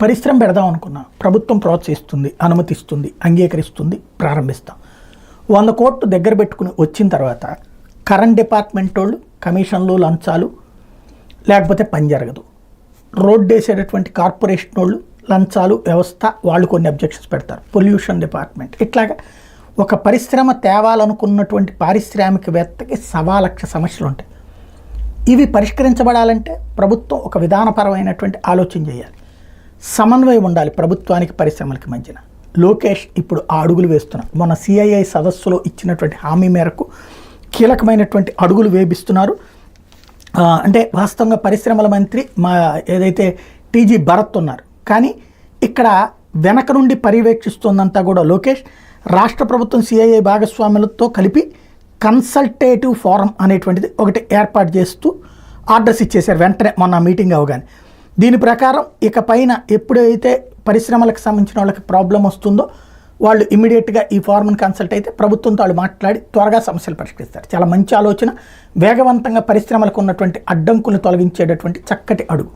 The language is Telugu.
పరిశ్రమ పెడదాం అనుకున్నా, ప్రభుత్వం ప్రోత్సహిస్తుంది, అనుమతిస్తుంది, అంగీకరిస్తుంది, ప్రారంభిస్తాం. 100 కోట్లు దగ్గర పెట్టుకుని వచ్చిన తర్వాత కరెంట్ డిపార్ట్మెంట్ వాళ్ళు కమిషన్లు, లంచాలు లేకపోతే పని జరగదు. రోడ్డు వేసేటటువంటి కార్పొరేషన్ వాళ్ళు లంచాలు, వ్యవస్థ, వాళ్ళు కొన్ని అబ్జెక్షన్స్ పెడతారు. పొల్యూషన్ డిపార్ట్మెంట్, ఇట్లాగా ఒక పరిశ్రమ తేవాలనుకున్నటువంటి పారిశ్రామికవేత్తకి 1,00,000 సమస్యలు ఉంటాయి. ఇవి పరిష్కరించబడాలంటే ప్రభుత్వం ఒక విధానపరమైనటువంటి ఆలోచన చేయాలి. సమన్వయం ఉండాలి ప్రభుత్వానికి పరిశ్రమలకి మధ్యన. లోకేష్ ఇప్పుడు ఆ అడుగులు వేస్తున్నారు. మన సిఐఐ సదస్సులో ఇచ్చినటువంటి హామీ మేరకు కీలకమైనటువంటి అడుగులు వేపిస్తున్నారు. అంటే వాస్తవంగా పరిశ్రమల మంత్రి ఏదైతే టీజీ భరత్ ఉన్నారు, కానీ ఇక్కడ వెనక నుండి పర్యవేక్షిస్తుందంతా కూడా లోకేష్. రాష్ట్ర ప్రభుత్వం సిఐఐ భాగస్వాములతో కలిపి కన్సల్టేటివ్ ఫోరం అనేటువంటిది ఒకటి ఏర్పాటు చేస్తూ ఆర్డర్స్ ఇచ్చేశారు వెంటనే మొన్న మీటింగ్ అవగానే. దీని ప్రకారం ఇక పైన ఎప్పుడైతే పరిశ్రమలకు సంబంధించిన వాళ్ళకి ప్రాబ్లం వస్తుందో వాళ్ళు ఇమ్మీడియట్గా ఈ ఫార్మ్ని కన్సల్ట్ అయితే ప్రభుత్వంతో వాళ్ళు మాట్లాడి త్వరగా సమస్యలు పరిష్కరిస్తారు. చాలా మంచి ఆలోచన, వేగవంతంగా పరిశ్రమలకు ఉన్నటువంటి అడ్డంకులు తొలగించేటటువంటి చక్కటి అడుగు.